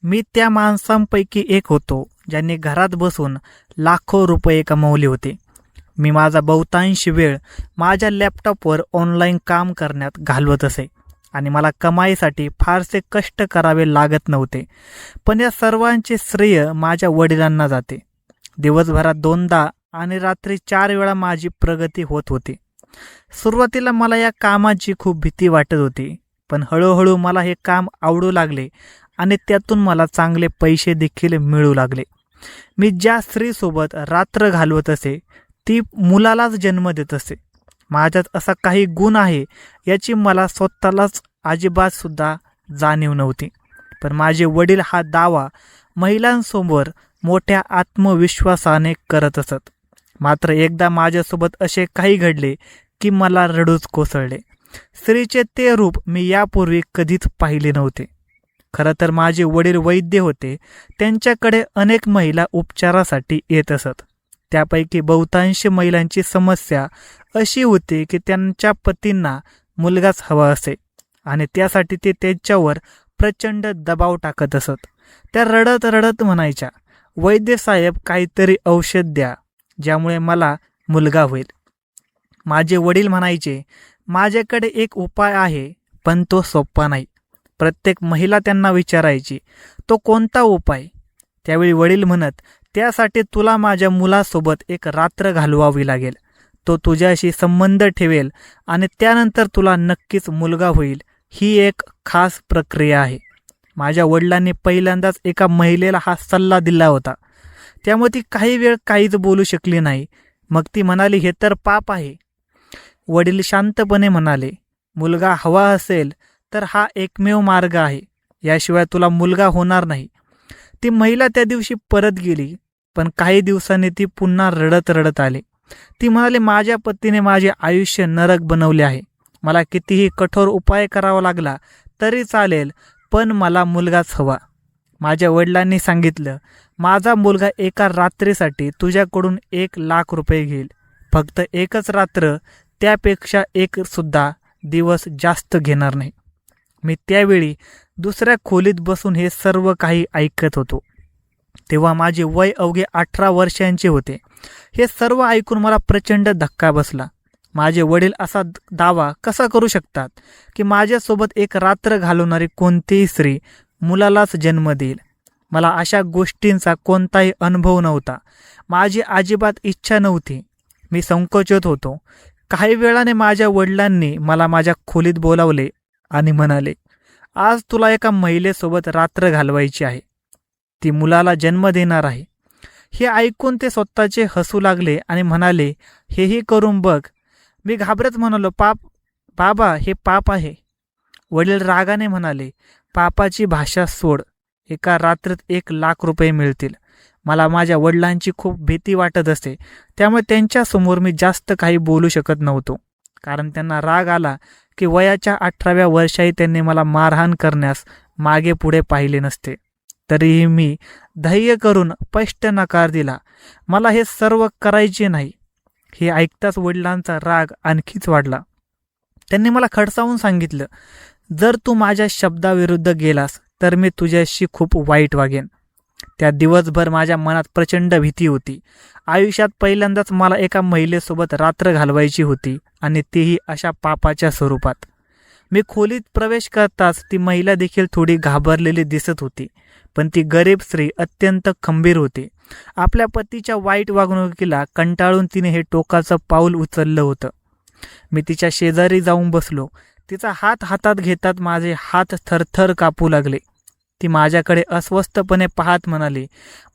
मी त्या माणसांपैकी एक होतो ज्यांनी घरात बसून लाखो रुपये कमावले होते. मी माझा बहुतांश वेळ माझ्या लॅपटॉपवर ऑनलाईन काम करण्यात घालवत असे आणि मला कमाईसाठी फारसे कष्ट करावे लागत नव्हते. पण या सर्वांचे श्रेय माझ्या वडिलांना जाते. दिवसभरात 2दा आणि रात्री 4 वेळा माझी प्रगती होत होती. सुरुवातीला मला या कामाची खूप भीती वाटत होती, पण हळूहळू मला हे काम आवडू लागले आणि त्यातून मला चांगले पैसे देखील मिळू लागले. मी ज्या स्त्रीसोबत रात्र घालवत असे ती मुलालाच जन्म देत असे. माझ्यात असा काही गुण आहे याची मला स्वतःलाच अजिबात सुद्धा जाणीव नव्हती. पण माझे वडील हा दावा महिलांसमोर मोठ्या आत्मविश्वासाने करत असत. मात्र एकदा माझ्यासोबत असे काही घडले की मला रडूच कोसळले. स्त्रीचे ते रूप मी यापूर्वी कधीच पाहिले नव्हते. खरं तर माझे वडील वैद्य होते. त्यांच्याकडे अनेक महिला उपचारासाठी येत असत. त्यापैकी बहुतांश महिलांची समस्या अशी होती की त्यांच्या पतींना मुलगाच हवा असे आणि त्यासाठी ते त्यांच्यावर प्रचंड दबाव टाकत असत. त्या रडत रडत म्हणायच्या, वैद्य साहेब काहीतरी औषध द्या ज्यामुळे मला मुलगा होईल. माझे वडील म्हणायचे, माझ्याकडे एक उपाय आहे पण तो सोपा नाही. प्रत्येक महिला त्यांना विचारायची, तो कोणता उपाय? त्यावेळी वडील म्हणत, त्यासाठी तुला माझ्या मुलासोबत एक रात्र घालवावी लागेल. तो तुझ्याशी संबंध ठेवेल आणि त्यानंतर तुला नक्कीच मुलगा होईल. ही एक खास प्रक्रिया आहे. माझ्या वडिलांनी पहिल्यांदाच एका महिलेला हा सल्ला दिला होता. त्यामुळे ती काही वेळ काहीच बोलू शकली नाही. मग ती म्हणाली, हे तर पाप आहे. वडील शांतपणे म्हणाले, मुलगा हवा असेल तर हा एकमेव मार्ग आहे. याशिवाय तुला मुलगा होणार नाही. ती महिला त्या दिवशी परत गेली, पण काही दिवसांनी ती पुन्हा रडत रडत आली. ती म्हणाली, माझ्या पतीने माझे आयुष्य नरक बनवले आहे. मला कितीही कठोर उपाय करावा लागला तरी चालेल, पण मला मुलगाच हवा. माझ्या वडिलांनी सांगितलं, माझा मुलगा एका रात्रीसाठी तुझ्याकडून 1,00,000 रुपये घेईल. फक्त एकच रात्र, त्यापेक्षा एक सुद्धा दिवस जास्त घेणार नाही. मी त्यावेळी दुसऱ्या खोलीत बसून हे सर्व काही ऐकत होतो. तेव्हा माझे वय अवघे 18 वर्षांचे होते. हे सर्व ऐकून मला प्रचंड धक्का बसला. माझे वडील असा दावा कसा करू शकतात की माझ्यासोबत एक रात्र घालवणारी कोणतीही स्त्री मुलालाच जन्म देईल? मला अशा गोष्टींचा कोणताही अनुभव नव्हता. माझी अजिबात इच्छा नव्हती. मी संकोचित होतो. काही वेळाने माझ्या वडिलांनी मला माझ्या खोलीत बोलावले आणि म्हणाले, आज तुला एका महिलेसोबत रात्र घालवायची आहे. ती मुलाला जन्म देणार आहे. हे ऐकून ते स्वतःचे हसू लागले आणि म्हणाले, हेही करून बघ. मी घाबरत म्हणालो, बाबा हे पाप आहे. वडील रागाने म्हणाले, पापाची भाषा सोड. एका रात्रीत 1,00,000 रुपये मिळतील. मला माझ्या वडिलांची खूप भीती वाटत असते. त्यामुळे त्यांच्यासमोर मी जास्त काही बोलू शकत नव्हतो. कारण त्यांना राग आला की वयाच्या 18व्या वर्षाही त्यांनी मला मारहाण करण्यास मागे पुढे पाहिले नसते. तरीही मी धैर्य करून स्पष्ट नकार दिला. मला हे सर्व करायचे नाही. हे ऐकताच वडिलांचा राग आणखीच वाढला. त्यांनी मला खडसावून सांगितलं, जर तू माझ्या शब्दाविरुद्ध गेलास तर मी तुझ्याशी खूप वाईट वागेन. त्या दिवसभर माझ्या मनात प्रचंड भीती होती. आयुष्यात पहिल्यांदाच मला एका महिलेसोबत रात्र घालवायची होती आणि तीही अशा पापाच्या स्वरूपात. मी खोलीत प्रवेश करताच ती महिला देखील थोडी घाबरलेली दिसत होती. पण ती गरीब स्त्री अत्यंत खंबीर होती. आपल्या पतीच्या वाईट वागणुकीला कंटाळून तिने हे टोकाचं पाऊल उचललं होतं. मी तिच्या शेजारी जाऊन बसलो. तिचा हात हातात घेतात माझे हात थरथर कापू लागले. ती माझ्याकडे अस्वस्थपणे पाहत म्हणाली,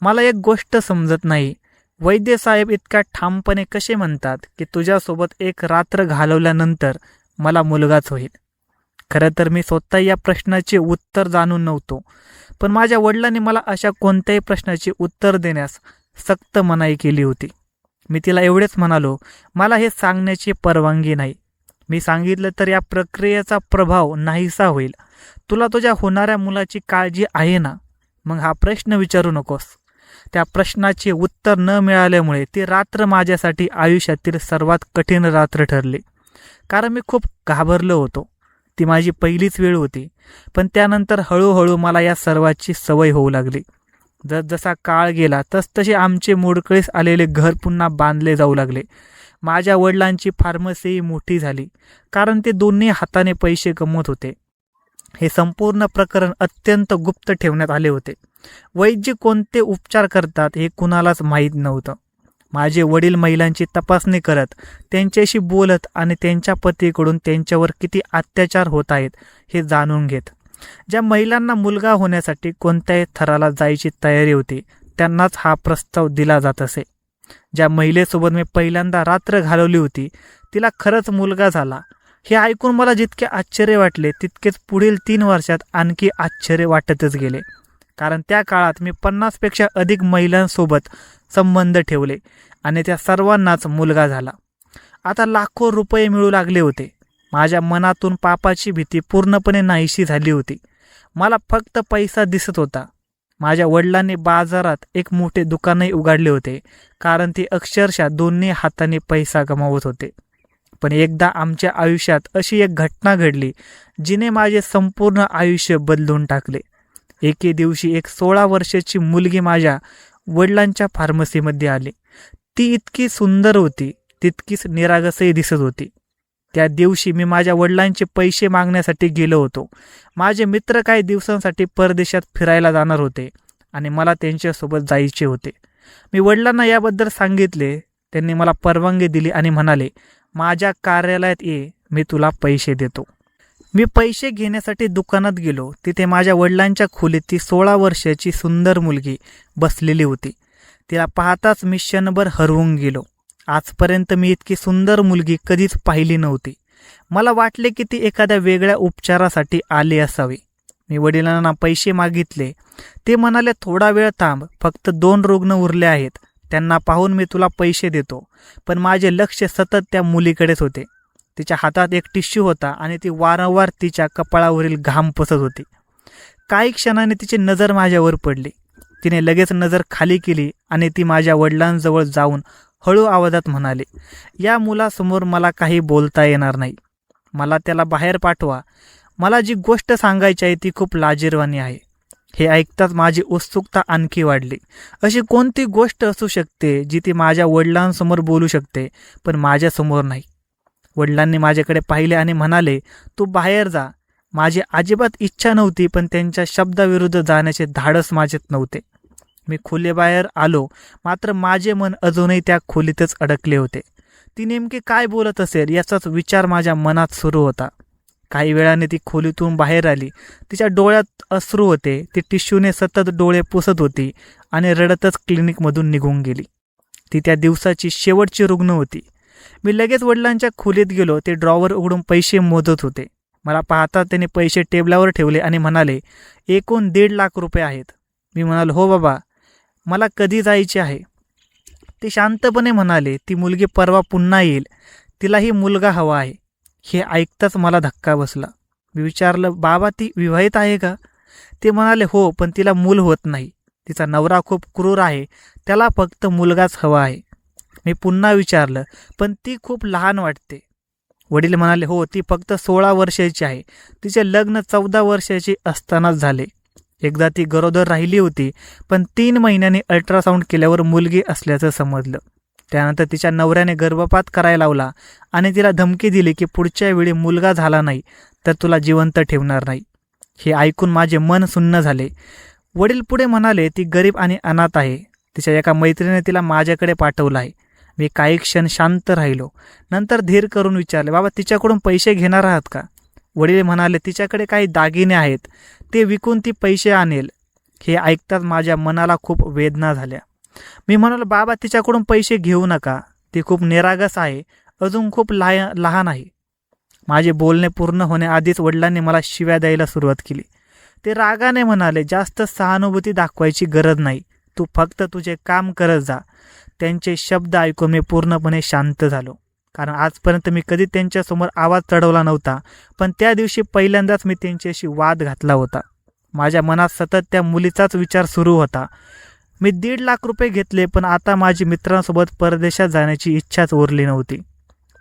मला एक गोष्ट समजत नाही. वैद्य साहेब इतक्या ठामपणे कसे म्हणतात की तुझ्यासोबत एक रात्र घालवल्यानंतर मला मुलगाच होईल? खरं तर मी स्वतः या प्रश्नाचे उत्तर जाणून नव्हतो. पण माझ्या वडिलांनी मला अशा कोणत्याही प्रश्नाचे उत्तर देण्यास सक्त मनाई केली होती. मी तिला एवढेच म्हणालो, मला हे सांगण्याची परवानगी नाही. मी सांगितलं तर या प्रक्रियेचा प्रभाव नाहीसा होईल. तुला तुझ्या होणाऱ्या मुलाची काळजी आहे ना? मग हा प्रश्न विचारू नकोस. त्या प्रश्नाचे उत्तर न मिळाल्यामुळे ती रात्र माझ्यासाठी आयुष्यातील सर्वात कठीण रात्र ठरली. कारण मी खूप घाबरलो होतो. ती माझी पहिलीच वेळ होती, पण त्यानंतर हळूहळू मला या सर्वाची सवय होऊ लागली. जसजसा काळ गेला तसतसे आमचे मोडकळीस आलेले घर पुन्हा बांधले जाऊ लागले. माझ्या वडिलांची फार्मसीही मोठी झाली, कारण ते दोन्ही हाताने पैसे कमवत होते. हे संपूर्ण प्रकरण अत्यंत गुप्त ठेवण्यात आले होते. वैद्य कोणते उपचार करतात हे कुणालाच माहीत नव्हतं. माझे वडील महिलांची तपासणी करत, त्यांच्याशी बोलत आणि त्यांच्या पतीकडून त्यांच्यावर किती अत्याचार होत आहेत हे जाणून घेत. ज्या महिलांना मुलगा होण्यासाठी कोणत्याही थराला जायची तयारी होती त्यांनाच हा प्रस्ताव दिला जात असे. ज्या महिलेसोबत मी पहिल्यांदा रात्र घालवली होती तिला खरंच मुलगा झाला. हे ऐकून मला जितके आश्चर्य वाटले तितकेच पुढील 3 वर्षात आणखी आश्चर्य वाटतच गेले. कारण त्या काळात मी 50 पेक्षा अधिक महिलांसोबत संबंध ठेवले आणि त्या सर्वांनाच मुलगा झाला. आता लाखो रुपये मिळू लागले होते. माझ्या मनातून पापाची भीती पूर्णपणे नाहीशी झाली होती. मला फक्त पैसा दिसत होता. माझ्या वडिलांनी बाजारात एक मोठे दुकानही उघडले होते, कारण ते अक्षरशः दोन्ही हाताने पैसा कमावत होते. पण एकदा आमच्या आयुष्यात अशी एक घटना घडली जिने माझे संपूर्ण आयुष्य बदलून टाकले. एके दिवशी एक 16 वर्षाची मुलगी माझ्या वडिलांच्या फार्मसीमध्ये आली. ती इतकी सुंदर होती, तितकीच निरागसही दिसत होती. त्या दिवशी मी माझ्या वडिलांचे पैसे मागण्यासाठी गेलो होतो. माझे मित्र काही दिवसांसाठी परदेशात फिरायला जाणार होते आणि मला त्यांच्यासोबत जायचे होते. मी वडिलांना याबद्दल सांगितले. त्यांनी मला परवानगी दिली आणि म्हणाले, माझ्या कार्यालयात ये, मी तुला पैसे देतो. मी पैसे घेण्यासाठी दुकानात गेलो. तिथे माझ्या वडिलांच्या खोलीत ती 16 वर्षाची सुंदर मुलगी बसलेली होती. तिला पाहताच मी क्षणभर हरवून गेलो. आजपर्यंत मी इतकी सुंदर मुलगी कधीच पाहिली नव्हती. मला वाटले की ती एखाद्या वेगळ्या उपचारासाठी आली असावी. मी वडिलांना पैसे मागितले. ते म्हणाले, थोडा वेळ थांब, फक्त 2 रुग्ण उरले आहेत, त्यांना पाहून मी तुला पैसे देतो. पण माझे लक्ष सतत त्या मुलीकडेच होते. तिच्या हातात एक टिश्यू होता आणि ती वारंवार तिच्या कपाळावरील घाम पुसत होती. काही क्षणाने तिची नजर माझ्यावर पडली. तिने लगेच नजर खाली केली आणि ती माझ्या वडिलांजवळ जाऊन हळू आवाजात म्हणाले, या मुलासमोर मला काही बोलता येणार नाही. मला त्याला बाहेर पाठवा. मला जी गोष्ट सांगायची आहे ती खूप लाजिरवाणी आहे. हे ऐकताच माझी उत्सुकता आणखी वाढली. अशी कोणती गोष्ट असू शकते जी ती माझ्या वडिलांसमोर बोलू शकते पण माझ्यासमोर नाही. वडिलांनी माझ्याकडे पाहिले आणि म्हणाले, तू बाहेर जा. माझी अजिबात इच्छा नव्हती, पण त्यांच्या शब्दाविरुद्ध जाण्याचे धाडस माझ्यात नव्हते. मी खोलीबाहेर आलो, मात्र माझे मन अजूनही त्या खोलीतच अडकले होते. ती नेमकी काय बोलत असेल याचाच विचार माझ्या मनात सुरू होता. काही वेळाने ती खोलीतून बाहेर आली. तिच्या डोळ्यात अश्रू होते. ती टिश्यूने सतत डोळे पुसत होती आणि रडतच क्लिनिकमधून निघून गेली. ती त्या दिवसाची शेवटची रुग्ण होती. मी लगेच वडिलांच्या खोलीत गेलो. ते ड्रॉवर उघडून पैसे मोजत होते. मला पाहता त्याने पैसे टेबलावर ठेवले आणि म्हणाले, एकूण 1.5 लाख रुपये आहेत. मी म्हणालो, हो बाबा, मला कधी जायचे आहे? ते शांतपणे म्हणाले, ती मुलगी परवा पुन्हा येईल, तिलाही मुलगा हवा आहे. हे ऐकताच मला धक्का बसला. मी विचारलं, बाबा ती विवाहित आहे का? ते म्हणाले, हो, पण तिला मूल होत नाही. तिचा नवरा खूप क्रूर आहे, त्याला फक्त मुलगाच हवा आहे. मी पुन्हा विचारलं, पण ती खूप लहान वाटते. वडील म्हणाले, हो, ती फक्त 16 वर्षाची आहे. तिचे लग्न 14 वर्षाची असतानाच झाले. एकदा ती गरोदर राहिली होती, पण 3 महिन्यांनी अल्ट्रासाऊंड केल्यावर मुलगी असल्याचं समजलं. त्यानंतर तिच्या नवऱ्याने गर्भपात करायला लावला आणि तिला धमकी दिली की पुढच्या वेळी मुलगा झाला नाही तर तुला जिवंत ठेवणार नाही. हे ऐकून माझे मन सुन्न झाले. वडील पुढे म्हणाले, ती गरीब आणि अनाथ आहे. तिच्या एका मैत्रिणीने तिला माझ्याकडे पाठवलं आहे. मी काही क्षण शांत राहिलो. नंतर धीर करून विचारले, बाबा तिच्याकडून पैसे घेणार आहात का? वडील म्हणाले, तिच्याकडे काही दागिने आहेत, ते विकून ती पैसे आणेल. हे ऐकताच माझ्या मनाला खूप वेदना झाल्या. मी म्हणालो, बाबा तिच्याकडून पैसे घेऊ नका, ती खूप निरागस आहे, अजून खूप लहान आहे. माझे बोलणे पूर्ण होण्याआधीच वडिलांनी मला शिव्या द्यायला सुरुवात केली. ते रागाने म्हणाले, जास्त सहानुभूती दाखवायची गरज नाही, तू फक्त तुझे काम करत जा. त्यांचे शब्द ऐकून मी पूर्णपणे शांत झालो, कारण आजपर्यंत मी कधी त्यांच्यासमोर आवाज चढवला नव्हता, पण त्या दिवशी पहिल्यांदाच मी त्यांच्याशी वाद घातला होता. माझ्या मनात सतत त्या मुलीचाच विचार सुरू होता. मी 1.5 लाख रुपये घेतले, पण आता माझी मित्रांसोबत परदेशात जाण्याची इच्छाच उरली नव्हती.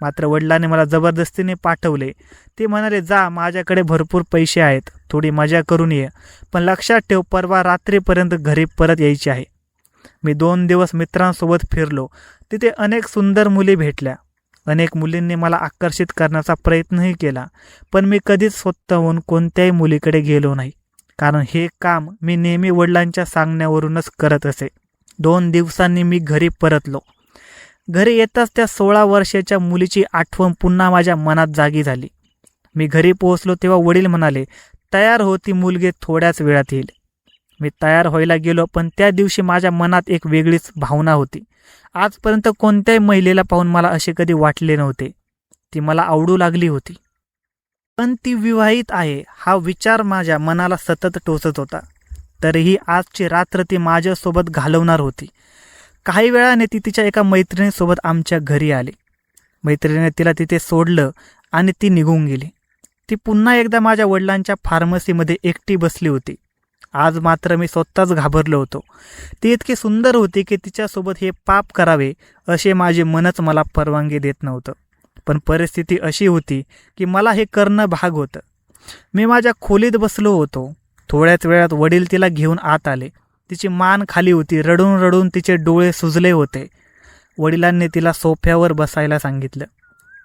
मात्र वडिलांनी मला जबरदस्तीने पाठवले. ते म्हणाले, जा, माझ्याकडे भरपूर पैसे आहेत, थोडी मजा करून ये, पण लक्षात ठेव, परवा रात्रीपर्यंत घरी परत यायची आहे. मी 2 दिवस मित्रांसोबत फिरलो. तिथे अनेक सुंदर मुली भेटल्या. अनेक मुलींनी मला आकर्षित करण्याचा प्रयत्नही केला, पण मी कधीच स्वतःहून कोणत्याही मुलीकडे गेलो नाही, कारण हे काम मी नेहमी वडिलांच्या सांगण्यावरूनच करत असे. 2 दिवसांनी मी घरी परतलो. घरी येताच त्या 16 वर्षाच्या मुलीची आठवण पुन्हा माझ्या मनात जागी झाली. मी घरी पोहोचलो तेव्हा वडील म्हणाले, तयार हो, ती मुलगी थोड्याच वेळात येईल. मी तयार व्हायला गेलो, पण त्या दिवशी माझ्या मनात एक वेगळीच भावना होती. आजपर्यंत कोणत्याही महिलेला पाहून मला असे कधी वाटले नव्हते. ती मला आवडू लागली होती, पण ती विवाहित आहे हा विचार माझ्या मनाला सतत टोचत होता. तरीही आजची रात्र ती माझ्यासोबत घालवणार होती. काही वेळाने ती तिच्या एका मैत्रिणीसोबत आमच्या घरी आली. मैत्रिणीने तिला तिथे सोडलं आणि ती निघून गेली. ती पुन्हा एकदा माझ्या वडिलांच्या फार्मसीमध्ये एकटी बसली होती. आज मात्र मी स्वतःच घाबरलो होतो. ती इतकी सुंदर होती की तिच्यासोबत हे पाप करावे असे माझे मनच मला परवानगी देत नव्हतं. पण परिस्थिती अशी होती की मला हे करणं भाग होतं. मी माझ्या खोलीत बसलो होतो. थोड्याच वेळात वडील तिला घेऊन आत आले. तिची मान खाली होती. रडून रडून तिचे डोळे सुजले होते. वडिलांनी तिला सोफ्यावर बसायला सांगितलं.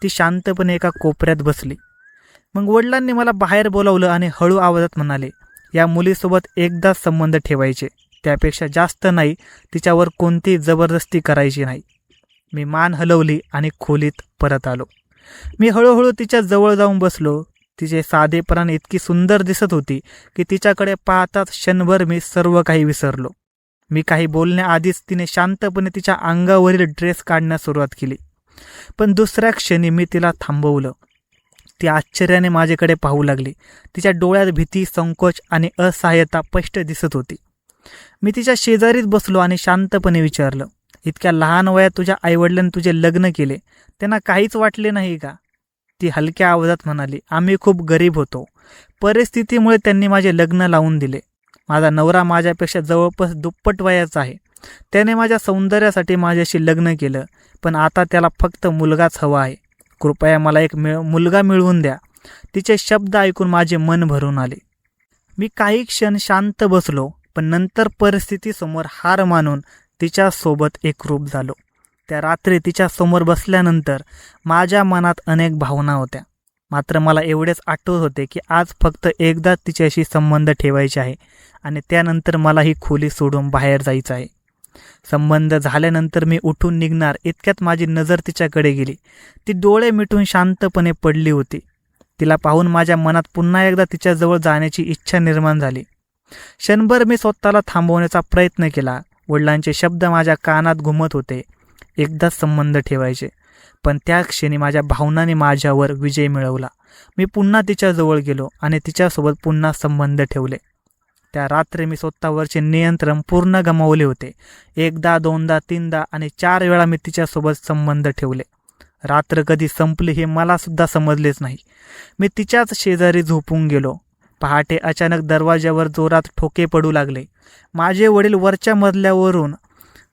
ती शांतपणे एका कोपऱ्यात बसली. मग वडिलांनी मला बाहेर बोलावलं आणि हळू आवाजात म्हणाले, या मुलीसोबत एकदाच संबंध ठेवायचे, त्यापेक्षा जास्त नाही. तिच्यावर कोणती जबरदस्ती करायची नाही. मी मान हलवली आणि खोलीत परत आलो. मी हळूहळू तिच्या जवळ जाऊन बसलो. तिचे साधेपणा इतकी सुंदर दिसत होती की तिच्याकडे पाहताच क्षणभर मी सर्व काही विसरलो. मी काही बोलण्याआधीच तिने शांतपणे तिच्या अंगावरील ड्रेस काढण्यास सुरुवात केली. पण दुसऱ्या क्षणी मी तिला थांबवलं. ती आश्चर्याने माझ्याकडे पाहू लागली. तिच्या डोळ्यात भीती, संकोच आणि असहाय्यता स्पष्ट दिसत होती. मी तिच्या शेजारीच बसलो आणि शांतपणे विचारलं, इतक्या लहान वयात तुझ्या आईवडिलांनी तुझे लग्न केले, त्यांना काहीच वाटले नाही का? ती हलक्या आवाजात म्हणाली, आम्ही खूप गरीब होतो. परिस्थितीमुळे त्यांनी माझे लग्न लावून दिले. माझा नवरा माझ्यापेक्षा जवळपास दुप्पट वयाचा आहे. त्याने माझ्या सौंदर्यासाठी माझ्याशी लग्न केलं, पण आता त्याला फक्त मुलगाच हवा आहे. कृपया मला एक मुलगा मिळवून द्या. तिचे शब्द ऐकून माझे मन भरून आले. मी काही क्षण शांत बसलो, पण नंतर परिस्थितीसमोर हार मानून तिच्यासोबत एकरूप झालो. त्या रात्री तिच्यासमोर बसल्यानंतर माझ्या मनात अनेक भावना होत्या. मात्र मला एवढेच आठवत होते की आज फक्त एकदाच तिच्याशी संबंध ठेवायचे आहे आणि त्यानंतर मला ही खोली सोडून बाहेर जायचं आहे. संबंध झाल्यानंतर मी उठून निघणार इतक्यात माझी नजर तिच्याकडे गेली. ती डोळे मिटून शांतपणे पडली होती. तिला पाहून माझ्या मनात पुन्हा एकदा तिच्याजवळ जाण्याची इच्छा निर्माण झाली. क्षणभर मी स्वतःला थांबवण्याचा प्रयत्न केला. वडिलांचे शब्द माझ्या कानात घुमत होते, एकदाच संबंध ठेवायचे. पण त्या क्षणी माझ्या भावनांनी माझ्यावर विजय मिळवला. मी पुन्हा तिच्याजवळ गेलो आणि तिच्यासोबत पुन्हा संबंध ठेवले. त्या रात्री मी स्वतःवरचे नियंत्रण पूर्ण गमावले होते. 1दा, 2दा, 3दा आणि 4 वेळा मी तिच्यासोबत संबंध ठेवले. रात्र कधी संपली हे मला सुद्धा समजलेच नाही. मी तिच्याच शेजारी झोपून गेलो. पहाटे अचानक दरवाज्यावर जोरात ठोके पडू लागले. माझे वडील वरच्या मजल्यावरून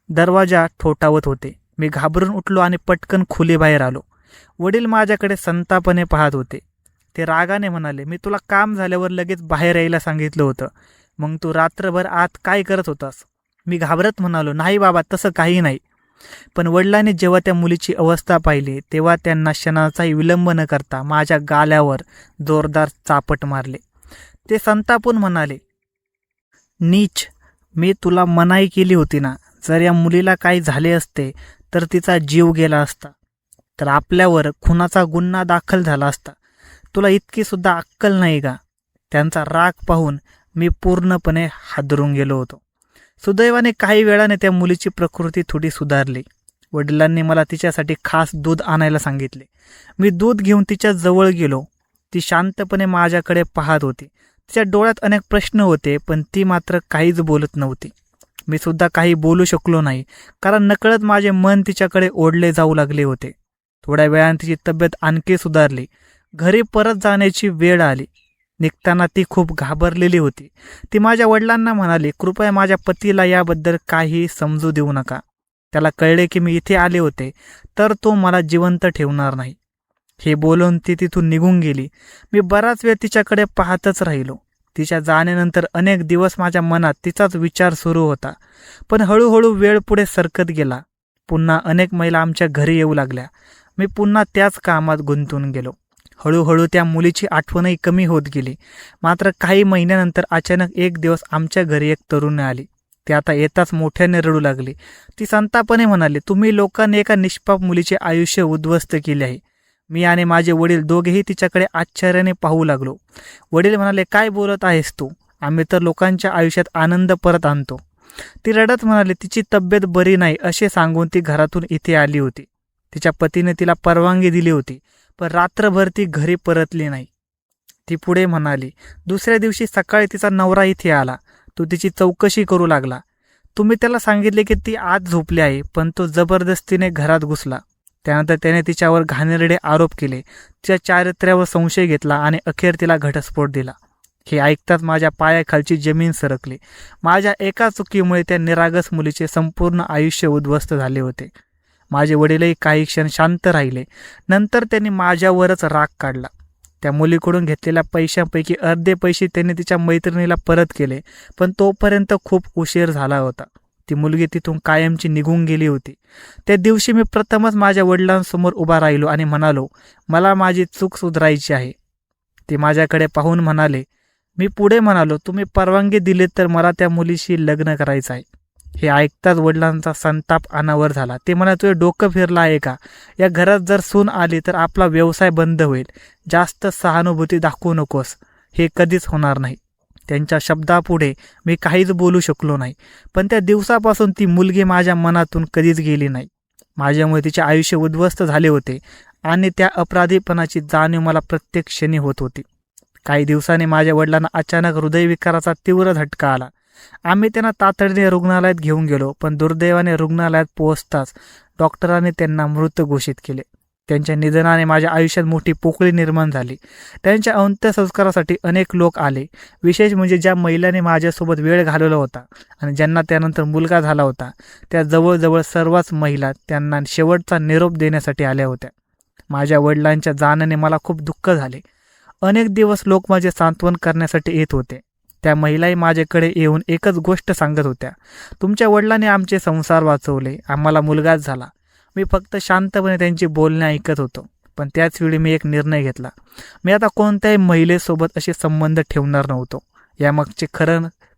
दरवाजा ठोठावत होते. मी घाबरून उठलो आणि पटकन खोलीबाहेर आलो. वडील माझ्याकडे संतापाने पाहत होते. ते रागाने म्हणाले, मी तुला काम झाल्यावर लगेच बाहेर यायला सांगितलं होतं, मग तू रात्रभर आत काय करत होतास? मी घाबरत म्हणालो, नाही बाबा, तसं काही नाही. पण वडिलांनी जेव्हा त्या मुलीची अवस्था पाहिली तेव्हा त्यांना क्षणाचाही विलंब न करता माझ्या गाल्यावर जोरदार चापट मारले. ते संतापून म्हणाले, नीच, मी तुला मनाई केली होती ना. जर या मुलीला काही झाले असते तर तिचा जीव गेला असता, तर आपल्यावर खुनाचा गुन्हा दाखल झाला असता. तुला इतकी सुद्धा अक्कल नाही का? त्यांचा राग पाहून मी पूर्णपणे हादरून गेलो होतो. सुदैवाने काही वेळाने त्या मुलीची प्रकृती थोडी सुधारली. वडिलांनी मला तिच्यासाठी खास दूध आणायला सांगितले. मी दूध घेऊन तिच्या जवळ गेलो. ती शांतपणे माझ्याकडे पाहत होती. तिच्या डोळ्यात अनेक प्रश्न होते, पण ती मात्र काहीच बोलत नव्हती. मी सुद्धा काही बोलू शकलो नाही, कारण नकळत माझे मन तिच्याकडे ओढले जाऊ लागले होते. थोड्या वेळाने तिची तब्येत आणखी सुधारली. घरी परत जाण्याची वेळ आली. निघताना ती खूप घाबरलेली होती. ती माझ्या वडिलांना म्हणाली, कृपया माझ्या पतीला याबद्दल काही समजू देऊ नका. त्याला कळले की मी इथे आले होते तर तो मला जिवंत ठेवणार नाही. हे बोलून ती तिथून निघून गेली. मी बराच वेळ तिच्याकडे पाहतच राहिलो. तिच्या जाण्यानंतर अनेक दिवस माझ्या मनात तिचाच विचार सुरू होता. पण हळूहळू वेळ पुढे सरकत गेला. पुन्हा अनेक महिला आमच्या घरी येऊ लागल्या. मी पुन्हा त्याच कामात गुंतून गेलो. हळूहळू त्या मुलीची आठवणही कमी होत गेली. मात्र काही महिन्यानंतर अचानक एक दिवस आमच्या घरी एक तरुणी आली. ती आता येताच मोठ्याने रडू लागली. ती संतापाने म्हणाली, तुम्ही लोकांनी एका निष्पाप मुलीचे आयुष्य उद्ध्वस्त केले आहे. मी आणि माझे वडील दोघेही तिच्याकडे आश्चर्याने पाहू लागलो. वडील म्हणाले, काय बोलत आहेस तू? आम्ही तर लोकांच्या आयुष्यात आनंद परत आणतो. ती रडत म्हणाली, तिची तब्येत बरी नाही असे सांगून ती घरातून इथे आली होती. तिच्या पतीने तिला परवानगी दिली होती, पण रात्रभर ती घरी परतली नाही. ती पुढे म्हणाली, दुसऱ्या दिवशी सकाळी तिचा नवरा इथे आला. तो तिची चौकशी करू लागला. तुम्ही त्याला सांगितले की ती आत झोपली आहे, पण तो जबरदस्तीने घरात घुसला. त्यानंतर त्याने तिच्यावर घाणेरडे आरोप केले, तिच्या चारित्र्यावर संशय घेतला आणि अखेर तिला घटस्फोट दिला. हे ऐकताच माझ्या पायाखालची जमीन सरकली. माझ्या एका चुकीमुळे त्या निरागस मुलीचे संपूर्ण आयुष्य उद्ध्वस्त झाले होते. माझे वडीलही काही क्षण शांत राहिले. नंतर त्यांनी माझ्यावरच राग काढला. त्या मुलीकडून घेतलेल्या पैशांपैकी अर्धे पैसे त्यांनी तिच्या मैत्रिणीला परत केले, पण तोपर्यंत खूप उशीर झाला होता. ती मुलगी तिथून कायमची निघून गेली होती. त्या दिवशी मी प्रथमच माझ्या वडिलांसमोर उभा राहिलो आणि म्हणालो, मला माझी चूक सुधारायची आहे. ते माझ्याकडे पाहून म्हणाले. मी पुढे म्हणालो, तुम्ही परवानगी दिली तर मला त्या मुलीशी लग्न करायचं आहे. हे ऐकताच वडिलांचा संताप अनावर झाला. ते म्हणाले, तुझे डोकं फिरलं आहे का? या घरात जर सून आली तर आपला व्यवसाय बंद होईल. जास्त सहानुभूती दाखवू नकोस. हे कधीच होणार नाही. त्यांच्या शब्दापुढे मी काहीच बोलू शकलो नाही. पण त्या दिवसापासून ती मुलगी माझ्या मनातून कधीच गेली नाही. माझ्यामुळे तिचे आयुष्य उद्ध्वस्त झाले होते आणि त्या अपराधीपणाची जाणीव मला प्रत्येक क्षणी होत होती. काही दिवसांनी माझ्या वडिलांना अचानक हृदयविकाराचा तीव्र झटका आला. आम्ही त्यांना तातडीने रुग्णालयात घेऊन गेलो, पण दुर्दैवाने रुग्णालयात पोहोचताच डॉक्टरांनी त्यांना मृत घोषित केले. त्यांच्या निधनाने माझ्या आयुष्यात मोठी पोकळी निर्माण झाली. त्यांच्या अंत्यसंस्कारासाठी अनेक लोक आले. विशेष म्हणजे ज्या महिलांनी माझ्यासोबत वेळ घालवला होता आणि ज्यांना त्यानंतर मुलगा झाला होता, त्या जवळजवळ सर्वच महिला त्यांना शेवटचा निरोप देण्यासाठी आल्या होत्या. माझ्या वडिलांच्या जाण्याने मला खूप दुःख झाले. अनेक दिवस लोक माझे सांत्वन करण्यासाठी येत होते. त्या महिलाही माझ्याकडे येऊन एकच गोष्ट सांगत होत्या, तुमच्या वडिलांनी आमचे संसार वाचवले, आम्हाला मुलगाच झाला. मी फक्त शांतपणे त्यांची बोलणे ऐकत होतो. पण त्याचवेळी मी एक निर्णय घेतला. मी आता कोणत्याही महिलेसोबत असे संबंध ठेवणार नव्हतो. यामागचे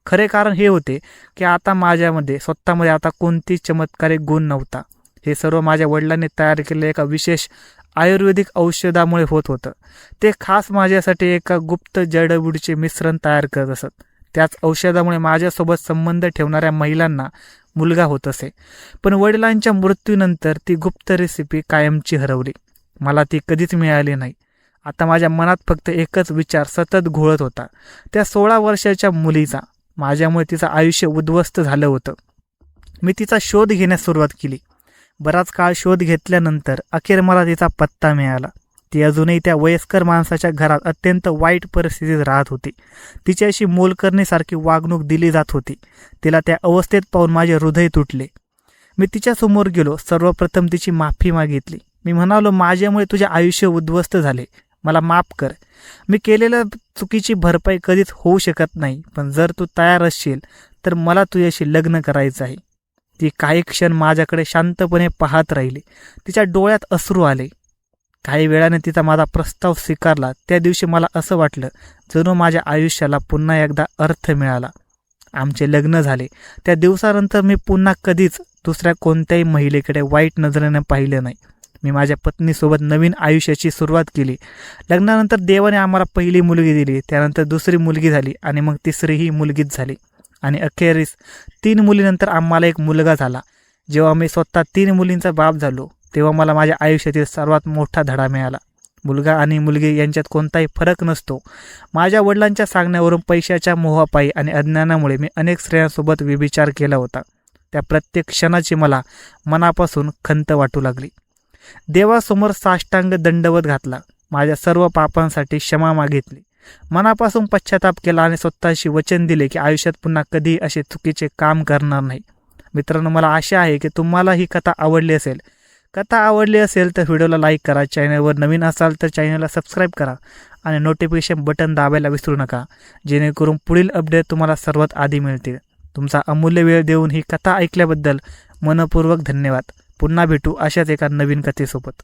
खरे कारण हे होते की आता माझ्यामध्ये स्वतःमध्ये आता कोणतीच चमत्कारिक गुण नव्हता. हे सर्व माझ्या वडिलांनी तयार केलेल्या एका विशेष आयुर्वेदिक औषधामुळे होत होतं. ते खास माझ्यासाठी एका गुप्त जडीबुटीचे मिश्रण तयार करत असत. त्याच औषधामुळे माझ्यासोबत संबंध ठेवणाऱ्या महिलांना मुलगा होत असे. पण वडिलांच्या मृत्यूनंतर ती गुप्त रेसिपी कायमची हरवली. मला ती कधीच मिळाली नाही. आता माझ्या मनात फक्त एकच विचार सतत घोळत होता, त्या 16 वर्षाच्या मुलीचा. माझ्यामुळे तिचं आयुष्य उद्ध्वस्त झालं होतं. मी तिचा शोध घेण्यास सुरुवात केली. बराच काळ शोध घेतल्यानंतर अखेर मला तिचा पत्ता मिळाला. ती अजूनही त्या वयस्कर माणसाच्या घरात अत्यंत वाईट परिस्थितीत राहत होती. तिच्याशी मोलकरणीसारखी वागणूक दिली जात होती. तिला त्या अवस्थेत पाहून माझे हृदय तुटले. मी तिच्यासमोर गेलो. सर्वप्रथम तिची माफी मागितली. मी म्हणालो, माझ्यामुळे तुझे आयुष्य उद्ध्वस्त झाले, मला माफ कर. मी केलेल्या चुकीची भरपाई कधीच होऊ शकत नाही, पण जर तू तयार असशील तर मला तुझ्याशी लग्न करायचं आहे. ती काही क्षण माझ्याकडे शांतपणे पाहत राहिली. तिच्या डोळ्यात अश्रू आले. काही वेळाने तिचा माझा प्रस्ताव स्वीकारला. त्या दिवशी मला असं वाटलं जणू माझ्या आयुष्याला पुन्हा एकदा अर्थ मिळाला. आमचे लग्न झाले. त्या दिवसानंतर मी पुन्हा कधीच दुसऱ्या कोणत्याही महिलेकडे वाईट नजरेने पाहिले नाही. मी माझ्या पत्नीसोबत नवीन आयुष्याची सुरुवात केली. लग्नानंतर देवाने आम्हाला पहिली मुलगी दिली, त्यानंतर दुसरी मुलगी झाली आणि मग तिसरीही मुलगीच झाली. आणि अखेरीस 3 मुलीनंतर आम्हाला एक मुलगा झाला. जेव्हा मी स्वतः 3 मुलींचा बाप झालो तेव्हा मला माझ्या आयुष्यातील सर्वात मोठा धडा मिळाला. मुलगा आणि मुलगी यांच्यात कोणताही फरक नसतो. माझ्या वडिलांच्या सांगण्यावरून पैशाच्या मोहापायी आणि अज्ञानामुळे मी अनेक स्त्रियांसोबत व्यभिचार केला होता. त्या प्रत्येक क्षणाची मला मनापासून खंत वाटू लागली. देवासमोर साष्टांग दंडवत घातला. माझ्या सर्व पापांसाठी क्षमा मागितली. मनापासून पश्चाताप केला आणि स्वतःशी वचन दिले की आयुष्यात पुन्हा कधी असे चुकीचे काम करणार नाही. मित्रांनो, मला आशा आहे की तुम्हाला ही कथा आवडली असेल. कथा आवडली असेल तर व्हिडिओला लाईक करा, चॅनलवर नवीन असाल तर चॅनलला सबस्क्राईब करा आणि नोटिफिकेशन बटन दाबायला विसरू नका, जेणेकरून पुढील अपडेट तुम्हाला सर्वात आधी मिळतील. तुमचा अमूल्य वेळ देऊन ही कथा ऐकल्याबद्दल मनपूर्वक धन्यवाद. पुन्हा भेटू अशाच एका नवीन कथेसोबत.